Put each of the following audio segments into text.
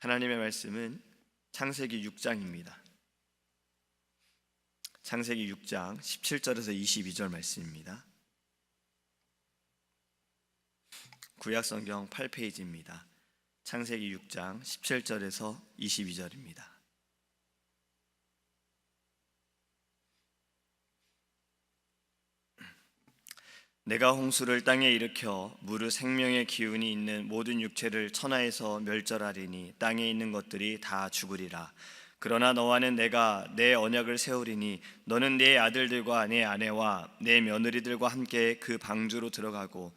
하나님의 말씀은 창세기 6장입니다. 창세기 6장 17절에서 22절 말씀입니다. 구약성경 8페이지입니다. 창세기 6장 17절에서 22절입니다. 내가 홍수를 땅에 일으켜 무르 생명의 기운이 있는 모든 육체를 천하에서 멸절하리니 땅에 있는 것들이 다 죽으리라. 그러나 너와는 내가 내 언약을 세우리니 너는 내 아들들과 내 아내와 내 며느리들과 함께 그 방주로 들어가고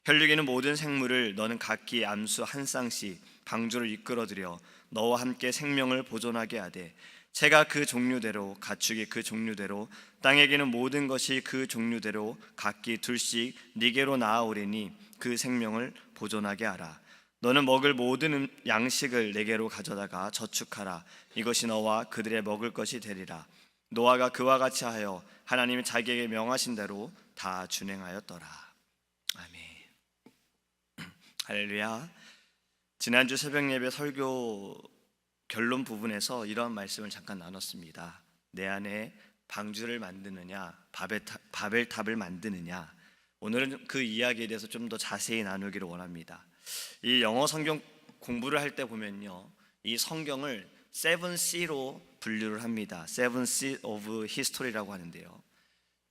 혈육에는 모든 생물을 너는 각기 암수 한 쌍씩 방주를 이끌어들여 너와 함께 생명을 보존하게 하되 새가 그 종류대로 가축이 그 종류대로 땅에게는 모든 것이 그 종류대로 각기 둘씩 네게로 나아오리니 그 생명을 보존하게 하라. 너는 먹을 모든 양식을 네게로 가져다가 저축하라. 이것이 너와 그들의 먹을 것이 되리라. 노아가 그와 같이 하여 하나님이 자기에게 명하신 대로 다 준행하였더라. 아멘. 할렐루야. 지난주 새벽 예배 설교 결론 부분에서 이런 말씀을 잠깐 나눴습니다. 내 안에 방주를 만드느냐, 바벨탑을 만드느냐. 오늘은 그 이야기에 대해서 좀 더 자세히 나누기를 원합니다. 이 영어 성경 공부를 할 때 보면요, 이 성경을 7C로 분류를 합니다. 7C of History라고 하는데요,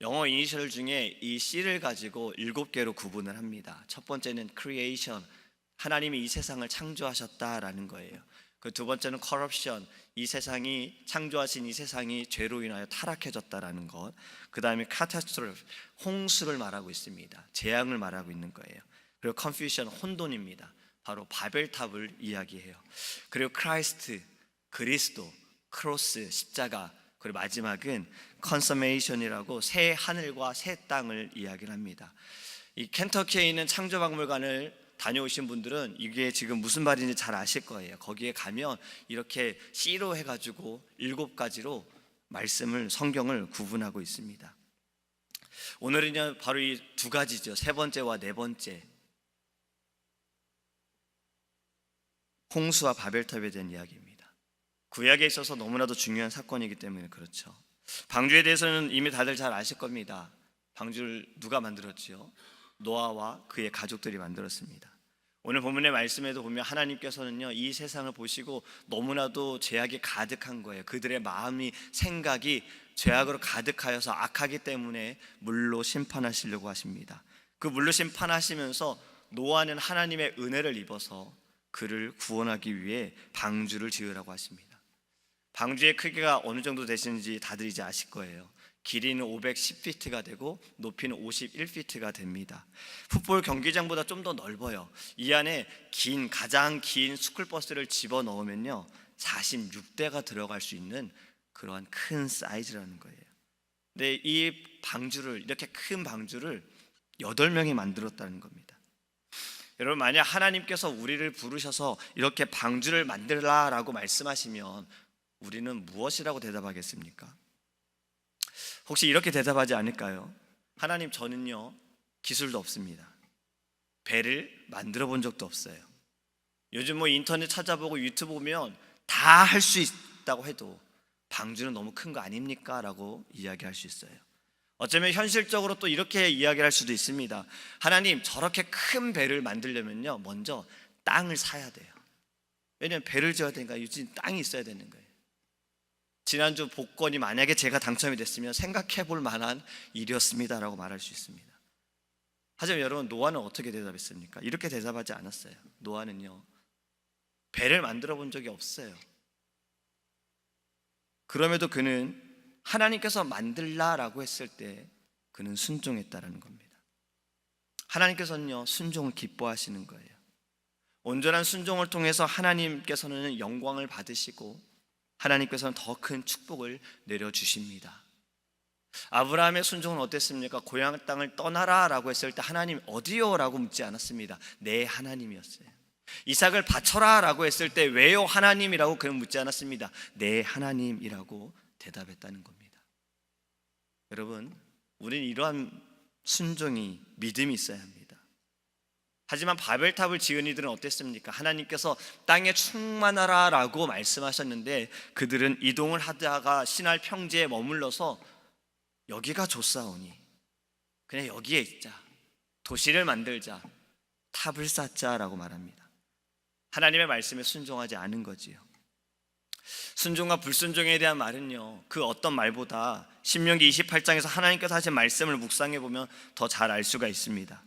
영어 이니셜 중에 이 C를 가지고 7개로 구분을 합니다. 첫 번째는 Creation, 하나님이 이 세상을 창조하셨다라는 거예요. 그 두 번째는 corruption, 이 세상이 창조하신 이 세상이 죄로 인하여 타락해졌다라는 것. 그 다음에 catastrophe, 홍수를 말하고 있습니다. 재앙을 말하고 있는 거예요. 그리고 confusion, 혼돈입니다. 바로 바벨탑을 이야기해요. 그리고 Christ, 그리스도, 크로스, 십자가. 그리고 마지막은 consummation이라고 새 하늘과 새 땅을 이야기를 합니다. 이 켄터키에 있는 창조박물관을 다녀오신 분들은 이게 지금 무슨 말인지 잘 아실 거예요. 거기에 가면 이렇게 C로 해가지고 7가지로 말씀을, 성경을 구분하고 있습니다. 오늘은요, 바로 이 두 가지죠. 세 번째와 네 번째, 홍수와 바벨탑에 대한 이야기입니다. 구약에 있어서 너무나도 중요한 사건이기 때문에 그렇죠. 방주에 대해서는 이미 다들 잘 아실 겁니다. 방주를 누가 만들었지요? 노아와 그의 가족들이 만들었습니다. 오늘 본문의 말씀에도 보면 하나님께서는요, 이 세상을 보시고 너무나도 죄악이 가득한 거예요. 그들의 마음이, 생각이 죄악으로 가득하여서 악하기 때문에 물로 심판하시려고 하십니다. 그 물로 심판하시면서 노아는 하나님의 은혜를 입어서 그를 구원하기 위해 방주를 지으라고 하십니다. 방주의 크기가 어느 정도 되시는지 다들 이제 아실 거예요. 길이는 510피트가 되고 높이는 51피트가 됩니다. 풋볼 경기장보다 좀 더 넓어요. 이 안에 가장 긴 스쿨버스를 집어넣으면요 46대가 들어갈 수 있는 그러한 큰 사이즈라는 거예요. 근데 이 방주를, 이렇게 큰 방주를 8명이 만들었다는 겁니다. 여러분, 만약 하나님께서 우리를 부르셔서 이렇게 방주를 만들라라고 말씀하시면 우리는 무엇이라고 대답하겠습니까? 혹시 이렇게 대답하지 않을까요? 하나님, 저는요 기술도 없습니다. 배를 만들어 본 적도 없어요. 요즘 인터넷 찾아보고 유튜브 보면 다 할 수 있다고 해도 방주는 너무 큰 거 아닙니까? 라고 이야기할 수 있어요. 어쩌면 현실적으로 또 이렇게 이야기할 수도 있습니다. 하나님, 저렇게 큰 배를 만들려면요 먼저 땅을 사야 돼요. 왜냐하면 배를 지어야 되니까 요즘 땅이 있어야 되는 거예요. 지난주 복권이 만약에 제가 당첨이 됐으면 생각해 볼 만한 일이었습니다라고 말할 수 있습니다. 하지만 여러분, 노아는 어떻게 대답했습니까? 이렇게 대답하지 않았어요. 노아는요 배를 만들어 본 적이 없어요. 그럼에도 그는 하나님께서 만들라라고 했을 때 그는 순종했다라는 겁니다. 하나님께서는요 순종을 기뻐하시는 거예요. 온전한 순종을 통해서 하나님께서는 영광을 받으시고 하나님께서는 더 큰 축복을 내려주십니다. 아브라함의 순종은 어땠습니까? 고향 땅을 떠나라 라고 했을 때 하나님 어디요? 라고 묻지 않았습니다. 내 하나님이었어요. 이삭을 바쳐라 라고 했을 때 왜요 하나님이라고 그는 묻지 않았습니다. 내 하나님이라고 대답했다는 겁니다. 여러분, 우리는 이러한 순종이, 믿음이 있어야 합니다. 하지만 바벨탑을 지은 이들은 어땠습니까? 하나님께서 땅에 충만하라 라고 말씀하셨는데 그들은 이동을 하다가 시날 평지에 머물러서 여기가 좋사오니 그냥 여기에 있자, 도시를 만들자, 탑을 쌓자라고 말합니다. 하나님의 말씀에 순종하지 않은 거지요. 순종과 불순종에 대한 말은요, 그 어떤 말보다 신명기 28장에서 하나님께서 하신 말씀을 묵상해 보면 더 잘 알 수가 있습니다.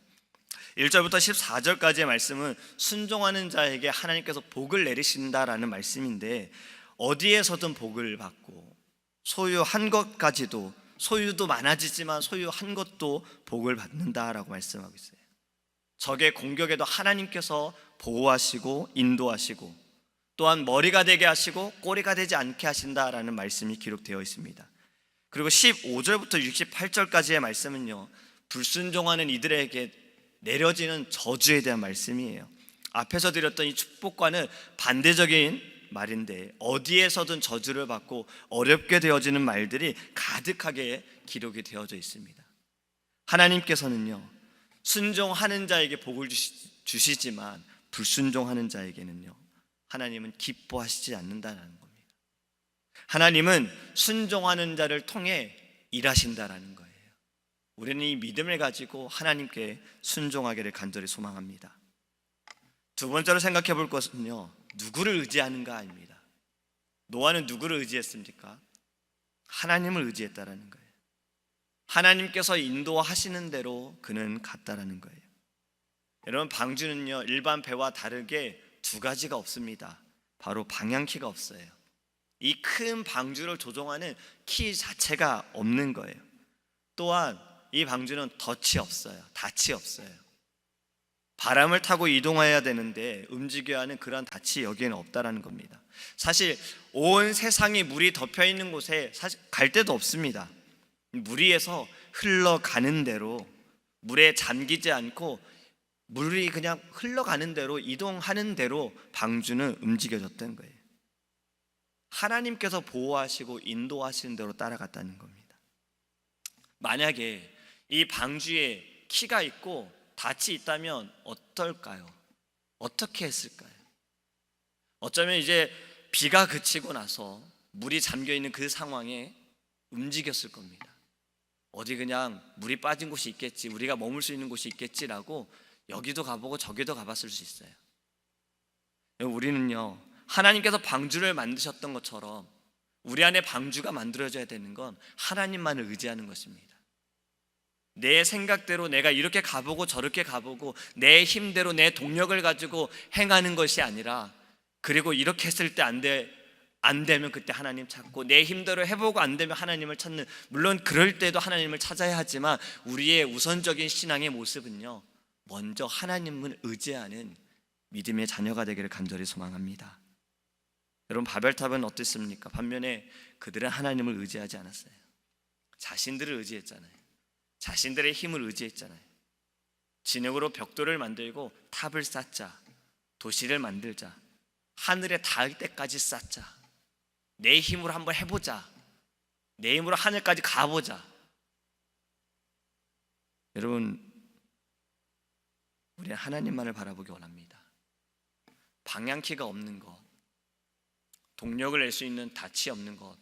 1절부터 14절까지의 말씀은 순종하는 자에게 하나님께서 복을 내리신다라는 말씀인데, 어디에서든 복을 받고 소유한 것까지도, 소유도 많아지지만 소유한 것도 복을 받는다라고 말씀하고 있어요. 적의 공격에도 하나님께서 보호하시고 인도하시고 또한 머리가 되게 하시고 꼬리가 되지 않게 하신다라는 말씀이 기록되어 있습니다. 그리고 15절부터 68절까지의 말씀은요, 불순종하는 이들에게 내려지는 저주에 대한 말씀이에요. 앞에서 드렸던 이 축복과는 반대적인 말인데, 어디에서든 저주를 받고 어렵게 되어지는 말들이 가득하게 기록이 되어져 있습니다. 하나님께서는요, 순종하는 자에게 복을 주시지만 불순종하는 자에게는요, 하나님은 기뻐하시지 않는다는 겁니다. 하나님은 순종하는 자를 통해 일하신다라는 거예요. 우리는 이 믿음을 가지고 하나님께 순종하기를 간절히 소망합니다. 두 번째로 생각해 볼 것은요, 누구를 의지하는가입니다. 노아는 누구를 의지했습니까? 하나님을 의지했다라는 거예요. 하나님께서 인도하시는 대로 그는 갔다라는 거예요. 여러분, 방주는요, 일반 배와 다르게 두 가지가 없습니다. 바로 방향키가 없어요. 이 큰 방주를 조종하는 키 자체가 없는 거예요. 또한 이 방주는 덫이 없어요. 닻이 없어요. 바람을 타고 이동해야 되는데 움직여야 하는 그런 닻이 여기에는 없다라는 겁니다. 사실 온 세상이 물이 덮여 있는 곳에 사실 갈 데도 없습니다. 물 위에서 흘러가는 대로, 물에 잠기지 않고 물이 그냥 흘러가는 대로, 이동하는 대로 방주는 움직여졌던 거예요. 하나님께서 보호하시고 인도하시는 대로 따라갔다는 겁니다. 만약에 이 방주에 키가 있고 닻이 있다면 어떨까요? 어떻게 했을까요? 어쩌면 이제 비가 그치고 나서 물이 잠겨있는 그 상황에 움직였을 겁니다. 어디 그냥 물이 빠진 곳이 있겠지, 우리가 머물 수 있는 곳이 있겠지라고 여기도 가보고 저기도 가봤을 수 있어요. 우리는요, 하나님께서 방주를 만드셨던 것처럼 우리 안에 방주가 만들어져야 되는 건 하나님만을 의지하는 것입니다. 내 생각대로 내가 이렇게 가보고 저렇게 가보고 내 힘대로 내 동력을 가지고 행하는 것이 아니라, 그리고 이렇게 했을 때 안 되면 그때 하나님 찾고, 내 힘대로 해보고 안 되면 하나님을 찾는, 물론 그럴 때도 하나님을 찾아야 하지만 우리의 우선적인 신앙의 모습은요, 먼저 하나님을 의지하는 믿음의 자녀가 되기를 간절히 소망합니다. 여러분, 바벨탑은 어땠습니까? 반면에 그들은 하나님을 의지하지 않았어요. 자신들을 의지했잖아요. 자신들의 힘을 의지했잖아요. 진흙으로 벽돌을 만들고 탑을 쌓자, 도시를 만들자, 하늘에 닿을 때까지 쌓자, 내 힘으로 한번 해보자, 내 힘으로 하늘까지 가보자. 여러분, 우리는 하나님만을 바라보기 원합니다. 방향키가 없는 것, 동력을 낼 수 있는 닻이 없는 것,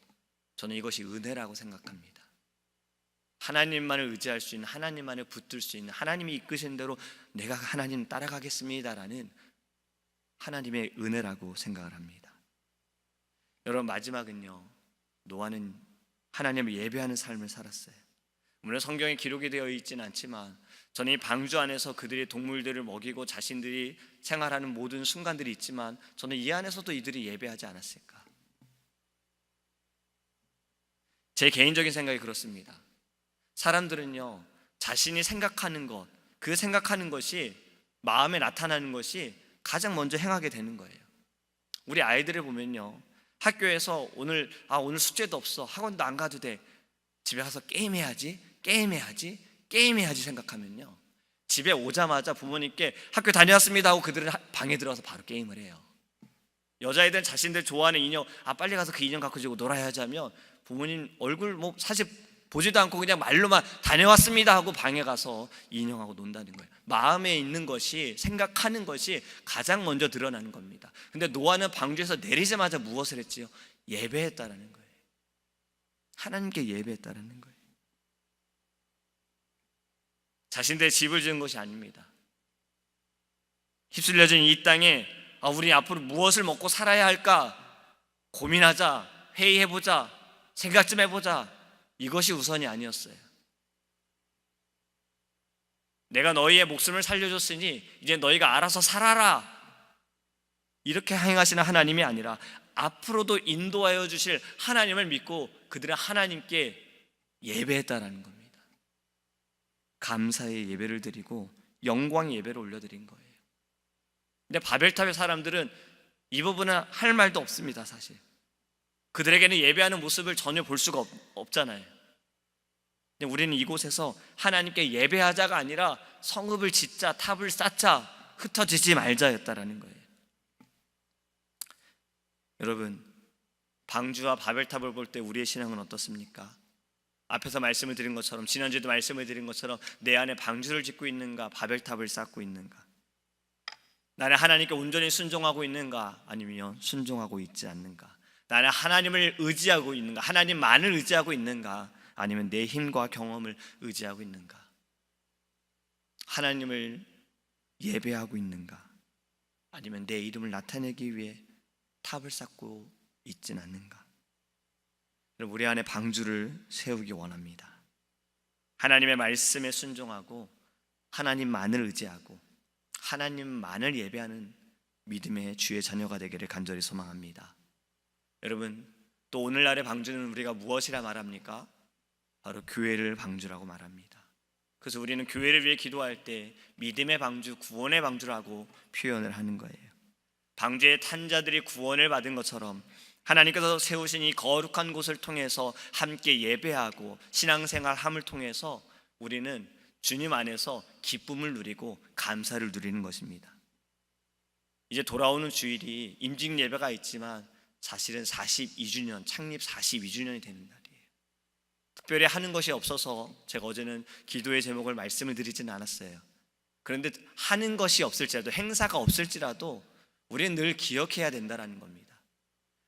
저는 이것이 은혜라고 생각합니다. 하나님만을 의지할 수 있는, 하나님만을 붙들 수 있는, 하나님이 이끄신 대로 내가 하나님 따라가겠습니다라는 하나님의 은혜라고 생각을 합니다. 여러분, 마지막은요, 노아는 하나님을 예배하는 삶을 살았어요. 물론 성경에 기록이 되어 있지는 않지만 저는 이 방주 안에서 그들이 동물들을 먹이고 자신들이 생활하는 모든 순간들이 있지만, 저는 이 안에서도 이들이 예배하지 않았을까? 제 개인적인 생각이 그렇습니다. 사람들은요, 자신이 생각하는 것, 그 생각하는 것이 마음에 나타나는 것이 가장 먼저 행하게 되는 거예요. 우리 아이들을 보면요, 학교에서 오늘 숙제도 없어, 학원도 안 가도 돼, 집에 가서 게임해야지 생각하면요, 집에 오자마자 부모님께 학교 다녀왔습니다 하고 그들은 방에 들어가서 바로 게임을 해요. 여자애들은 자신들 좋아하는 인형, 빨리 가서 그 인형 갖고 지고 놀아야지 하면 부모님 얼굴 사실 보지도 않고 그냥 말로만 다녀왔습니다 하고 방에 가서 인형하고 논다는 거예요. 마음에 있는 것이, 생각하는 것이 가장 먼저 드러나는 겁니다. 근데 노아는 방주에서 내리자마자 무엇을 했지요? 예배했다라는 거예요. 하나님께 예배했다라는 거예요. 자신들의 집을 지은 것이 아닙니다. 휩쓸려진 이 땅에 우리 앞으로 무엇을 먹고 살아야 할까 고민하자, 회의해보자, 생각 좀 해보자, 이것이 우선이 아니었어요. 내가 너희의 목숨을 살려줬으니 이제 너희가 알아서 살아라, 이렇게 행하시는 하나님이 아니라 앞으로도 인도하여 주실 하나님을 믿고 그들은 하나님께 예배했다라는 겁니다. 감사의 예배를 드리고 영광의 예배를 올려드린 거예요. 근데 바벨탑의 사람들은 이 부분은 할 말도 없습니다. 사실 그들에게는 예배하는 모습을 전혀 볼 수가 없잖아요. 근데 우리는 이곳에서 하나님께 예배하자가 아니라 성읍을 짓자, 탑을 쌓자, 흩어지지 말자였다라는 거예요. 여러분, 방주와 바벨탑을 볼 때 우리의 신앙은 어떻습니까? 앞에서 말씀을 드린 것처럼, 지난주에도 말씀을 드린 것처럼 내 안에 방주를 짓고 있는가, 바벨탑을 쌓고 있는가? 나는 하나님께 온전히 순종하고 있는가, 아니면 순종하고 있지 않는가? 나는 하나님을 의지하고 있는가, 하나님만을 의지하고 있는가, 아니면 내 힘과 경험을 의지하고 있는가? 하나님을 예배하고 있는가, 아니면 내 이름을 나타내기 위해 탑을 쌓고 있진 않는가? 우리 안에 방주를 세우기 원합니다. 하나님의 말씀에 순종하고 하나님만을 의지하고 하나님만을 예배하는 믿음의 주의 자녀가 되기를 간절히 소망합니다. 여러분, 또 오늘날의 방주는 우리가 무엇이라 말합니까? 바로 교회를 방주라고 말합니다. 그래서 우리는 교회를 위해 기도할 때 믿음의 방주, 구원의 방주라고 표현을 하는 거예요. 방주의 탄 자들이 구원을 받은 것처럼 하나님께서 세우신 이 거룩한 곳을 통해서 함께 예배하고 신앙생활함을 통해서 우리는 주님 안에서 기쁨을 누리고 감사를 누리는 것입니다. 이제 돌아오는 주일이 임직 예배가 있지만 사실은 42주년, 창립 42주년이 되는 날이에요. 특별히 하는 것이 없어서 제가 어제는 기도의 제목을 말씀을 드리진 않았어요. 그런데 하는 것이 없을지라도, 행사가 없을지라도 우리는 늘 기억해야 된다는 겁니다.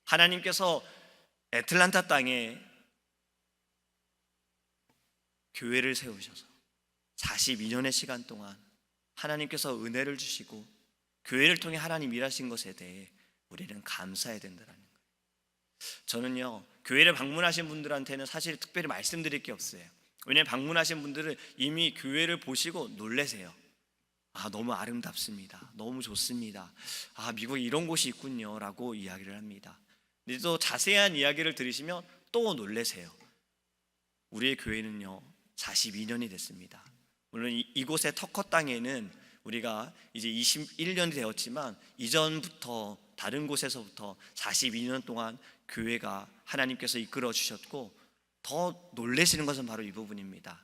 하나님께서 애틀란타 땅에 교회를 세우셔서 42년의 시간 동안 하나님께서 은혜를 주시고 교회를 통해 하나님 일하신 것에 대해 우리는 감사해야 된다는 거예요. 저는요, 교회를 방문하신 분들한테는 사실 특별히 말씀드릴 게 없어요. 왜냐하면 방문하신 분들은 이미 교회를 보시고 놀라세요. 너무 아름답습니다, 너무 좋습니다, 미국에 이런 곳이 있군요 라고 이야기를 합니다. 근데 또 자세한 이야기를 들으시면 또 놀라세요. 우리의 교회는요 42년이 됐습니다. 물론 이곳의 터커 땅에는 우리가 이제 21년이 되었지만 이전부터 다른 곳에서부터 42년 동안 교회가 하나님께서 이끌어 주셨고, 더 놀라시는 것은 바로 이 부분입니다.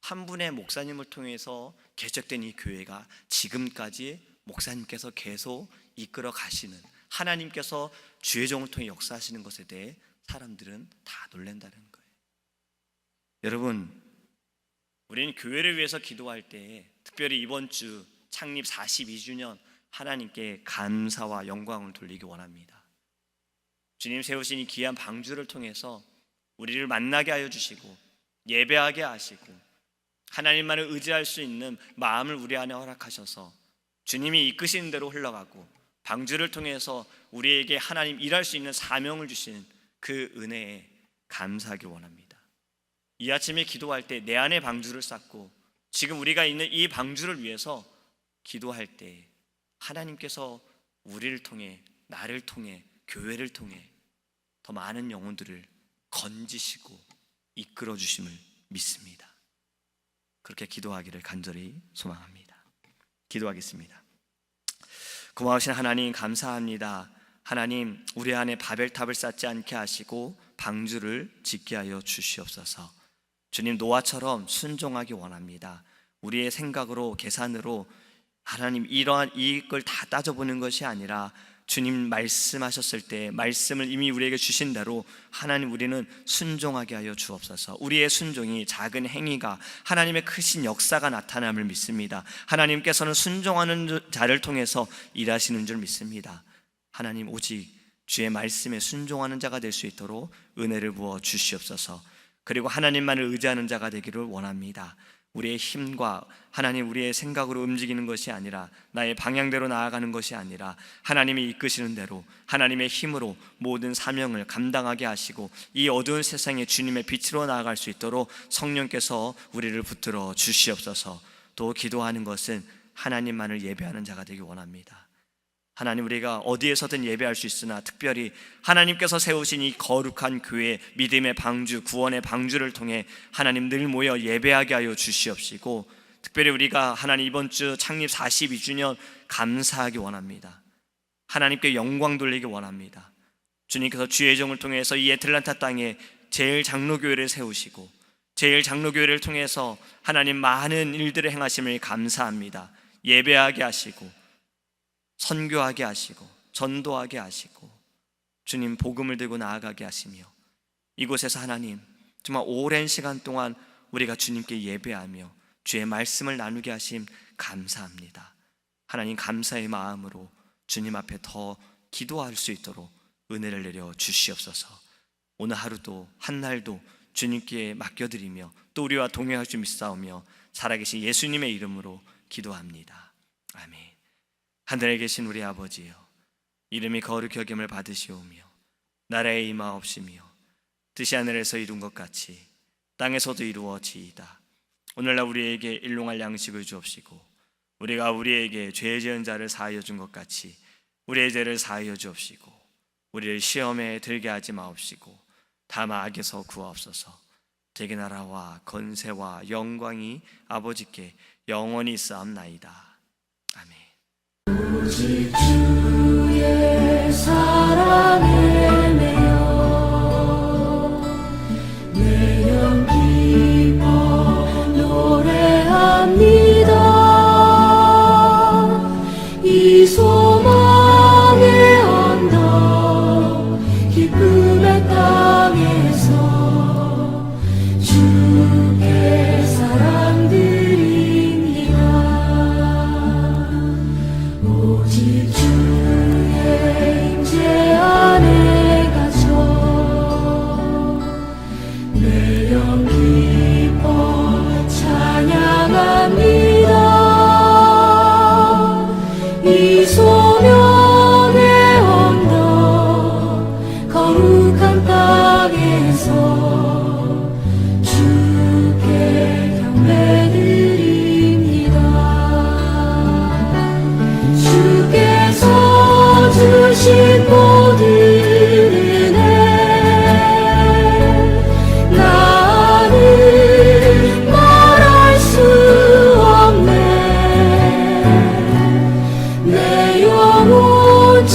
한 분의 목사님을 통해서 개척된 이 교회가 지금까지 목사님께서 계속 이끌어 가시는, 하나님께서 주의 종을 통해 역사하시는 것에 대해 사람들은 다 놀란다는 거예요. 여러분, 우리는 교회를 위해서 기도할 때 특별히 이번 주 창립 42주년 하나님께 감사와 영광을 돌리기 원합니다. 주님 세우신 이 귀한 방주를 통해서 우리를 만나게 하여 주시고 예배하게 하시고 하나님만을 의지할 수 있는 마음을 우리 안에 허락하셔서 주님이 이끄시는 대로 흘러가고 방주를 통해서 우리에게 하나님 일할 수 있는 사명을 주신 그 은혜에 감사하기 원합니다. 이 아침에 기도할 때 내 안에 방주를 쌓고 지금 우리가 있는 이 방주를 위해서 기도할 때 하나님께서 우리를 통해, 나를 통해, 교회를 통해 더 많은 영혼들을 건지시고 이끌어 주심을 믿습니다. 그렇게 기도하기를 간절히 소망합니다. 기도하겠습니다. 고마우신 하나님, 감사합니다. 하나님, 우리 안에 바벨탑을 쌓지 않게 하시고 방주를 짓게 하여 주시옵소서. 주님, 노아처럼 순종하기 원합니다. 우리의 생각으로, 계산으로 하나님 이러한 이익을 다 따져보는 것이 아니라 주님 말씀하셨을 때 말씀을 이미 우리에게 주신 대로 하나님 우리는 순종하게 하여 주옵소서. 우리의 순종이 작은 행위가 하나님의 크신 역사가 나타남을 믿습니다. 하나님께서는 순종하는 자를 통해서 일하시는 줄 믿습니다. 하나님 오직 주의 말씀에 순종하는 자가 될 수 있도록 은혜를 부어 주시옵소서. 그리고 하나님만을 의지하는 자가 되기를 원합니다. 우리의 힘과 하나님 우리의 생각으로 움직이는 것이 아니라 나의 방향대로 나아가는 것이 아니라 하나님이 이끄시는 대로 하나님의 힘으로 모든 사명을 감당하게 하시고 이 어두운 세상에 주님의 빛으로 나아갈 수 있도록 성령께서 우리를 붙들어 주시옵소서. 또 기도하는 것은 하나님만을 예배하는 자가 되기 원합니다. 하나님 우리가 어디에서든 예배할 수 있으나 특별히 하나님께서 세우신 이 거룩한 교회 믿음의 방주 구원의 방주를 통해 하나님 늘 모여 예배하게 하여 주시옵시고 특별히 우리가 하나님 이번 주 창립 42주년 감사하기 원합니다. 하나님께 영광 돌리기 원합니다. 주님께서 주의 종을 통해서 이 애틀란타 땅에 제일 장로교회를 세우시고 제일 장로교회를 통해서 하나님 많은 일들을 행하심을 감사합니다. 예배하게 하시고 선교하게 하시고 전도하게 하시고 주님 복음을 들고 나아가게 하시며 이곳에서 하나님 정말 오랜 시간 동안 우리가 주님께 예배하며 주의 말씀을 나누게 하심 감사합니다. 하나님 감사의 마음으로 주님 앞에 더 기도할 수 있도록 은혜를 내려 주시옵소서. 오늘 하루도 한날도 주님께 맡겨드리며 또 우리와 동행할 줄 믿사오며 살아계신 예수님의 이름으로 기도합니다. 아멘. 하늘에 계신 우리 아버지여, 이름이 거룩히 여김을 받으시오며 나라의 임하옵시며 뜻이 하늘에서 이룬 것 같이 땅에서도 이루어지이다. 오늘날 우리에게 일용할 양식을 주옵시고 우리가 우리에게 죄 지은 자를 사하여 준 것 같이 우리의 죄를 사하여 주옵시고 우리를 시험에 들게 하지 마옵시고 다만 악에서 구하옵소서. 대개 나라와 건세와 영광이 아버지께 영원히 있사옵나이다. 아멘. 오직 주의 사랑에 매여 내 영 기뻐 노래합니다. 이 소망의 언덕 기쁨의 땅에서 주께 사랑 드립니다. 오직 주의 임재 안에 갇혀 내 영 기뻐 찬양합니다. 이 소명의 언덕 거룩한 땅에서 주께 경배드립니다. 주께서 주신 모든 은혜 나는 말할 수 없네. 내 영혼